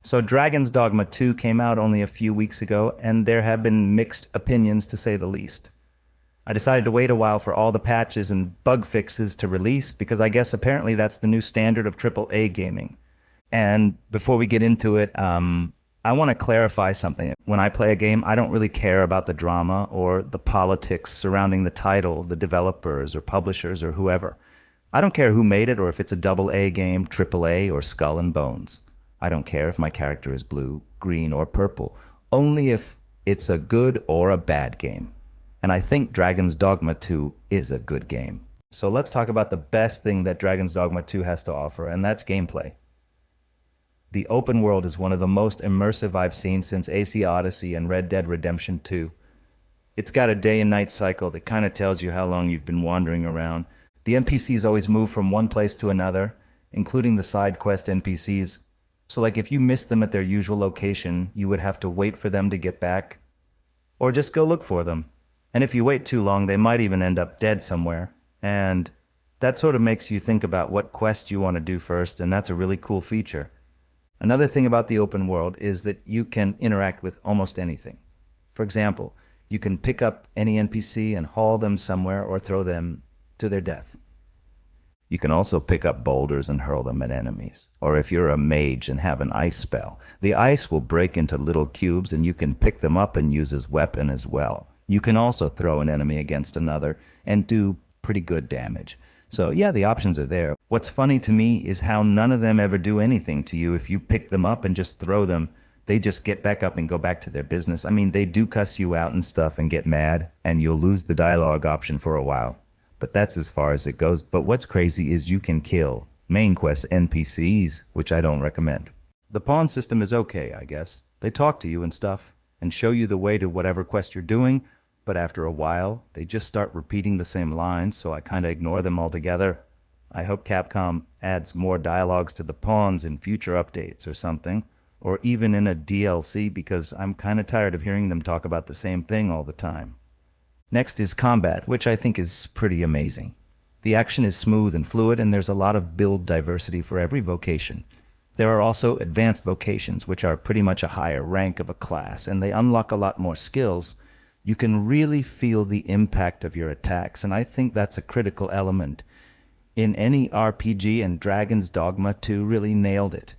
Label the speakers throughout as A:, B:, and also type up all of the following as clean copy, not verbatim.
A: So Dragon's Dogma 2 came out only a few weeks ago, and there have been mixed opinions to say the least. I decided to wait a while for all the patches and bug fixes to release because I guess apparently that's the new standard of AAA gaming. And before we get into it, I want to clarify something. When I play a game, I don't really care about the drama or the politics surrounding the title, the developers or publishers or whoever. I don't care who made it or if it's a double A game, triple A, or Skull and Bones. I don't care if my character is blue, green, or purple. Only if it's a good or a bad game. And I think Dragon's Dogma 2 is a good game. So let's talk about the best thing that Dragon's Dogma 2 has to offer, and that's gameplay. The open world is one of the most immersive I've seen since AC Odyssey and Red Dead Redemption 2. It's got a day and night cycle that kind of tells you how long you've been wandering around. The NPCs always move from one place to another, including the side quest NPCs. So like if you missed them at their usual location, you would have to wait for them to get back, or just go look for them. And if you wait too long, they might even end up dead somewhere. And that sort of makes you think about what quest you want to do first, and that's a really cool feature. Another thing about the open world is that you can interact with almost anything. For example, you can pick up any NPC and haul them somewhere or throw them to their death. You can also pick up boulders and hurl them at enemies. Or if you're a mage and have an ice spell, the ice will break into little cubes and you can pick them up and use as weapon as well. You can also throw an enemy against another and do pretty good damage. So yeah, the options are there. What's funny to me is how none of them ever do anything to you if you pick them up and just throw them. They just get back up and go back to their business. I mean, they do cuss you out and stuff and get mad, and you'll lose the dialogue option for a while. But that's as far as it goes. But what's crazy is you can kill main quest NPCs, which I don't recommend. The pawn system is okay, I guess. They talk to you and stuff, and show you the way to whatever quest you're doing, but after a while, they just start repeating the same lines, so I kind of ignore them altogether. I hope Capcom adds more dialogues to the pawns in future updates or something, or even in a DLC, because I'm kind of tired of hearing them talk about the same thing all the time. Next is combat, which I think is pretty amazing. The action is smooth and fluid, and there's a lot of build diversity for every vocation. There are also advanced vocations, which are pretty much a higher rank of a class, and they unlock a lot more skills. You can really feel the impact of your attacks, and I think that's a critical element in any RPG, and Dragon's Dogma 2 really nailed it.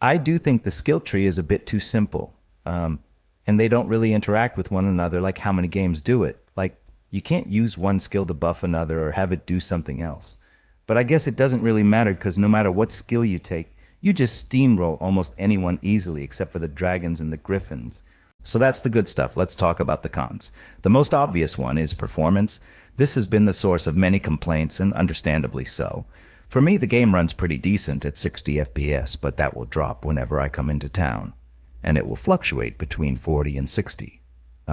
A: I do think the skill tree is a bit too simple, and they don't really interact with one another like how many games do it. Like, you can't use one skill to buff another or have it do something else. But I guess it doesn't really matter because no matter what skill you take, you just steamroll almost anyone easily except for the dragons and the griffins. So that's the good stuff. Let's talk about the cons. The most obvious one is performance. This has been the source of many complaints, and understandably so. For me, the game runs pretty decent at 60 FPS, but that will drop whenever I come into town, and it will fluctuate between 40 and 60.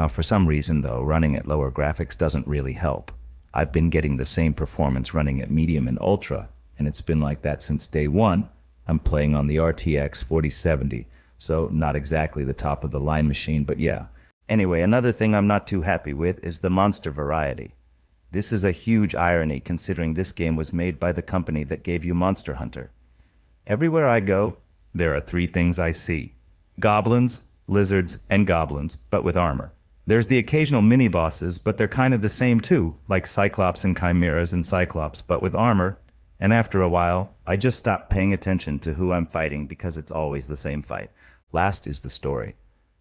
A: For some reason, though, running at lower graphics doesn't really help. I've been getting the same performance running at medium and ultra, and it's been like that since day one. I'm playing on the RTX 4070. So not exactly the top of the line machine, but yeah. Anyway, another thing I'm not too happy with is the monster variety. This is a huge irony considering this game was made by the company that gave you Monster Hunter. Everywhere I go, there are three things I see. Goblins, lizards, and goblins, but with armor. There's the occasional mini-bosses, but they're kind of the same too, like Cyclops and Chimeras and Cyclops, but with armor. And after a while, I just stop paying attention to who I'm fighting because it's always the same fight. Last is the story.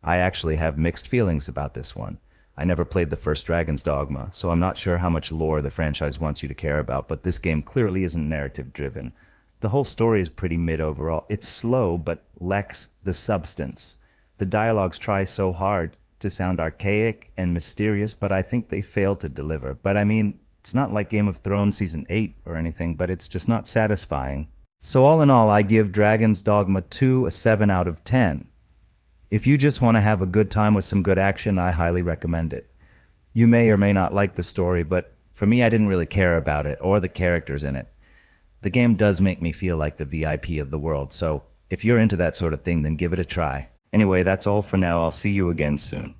A: I actually have mixed feelings about this one. I never played the first Dragon's Dogma, so I'm not sure how much lore the franchise wants you to care about, but this game clearly isn't narrative-driven. The whole story is pretty mid overall. It's slow, but lacks the substance. The dialogues try so hard to sound archaic and mysterious, but I think they fail to deliver. But I mean, it's not like Game of Thrones Season 8 or anything, but it's just not satisfying. So all in all, I give Dragon's Dogma 2 a 7 out of 10. If you just want to have a good time with some good action, I highly recommend it. You may or may not like the story, but for me, I didn't really care about it or the characters in it. The game does make me feel like the VIP of the world, so if you're into that sort of thing, then give it a try. Anyway, that's all for now. I'll see you again soon.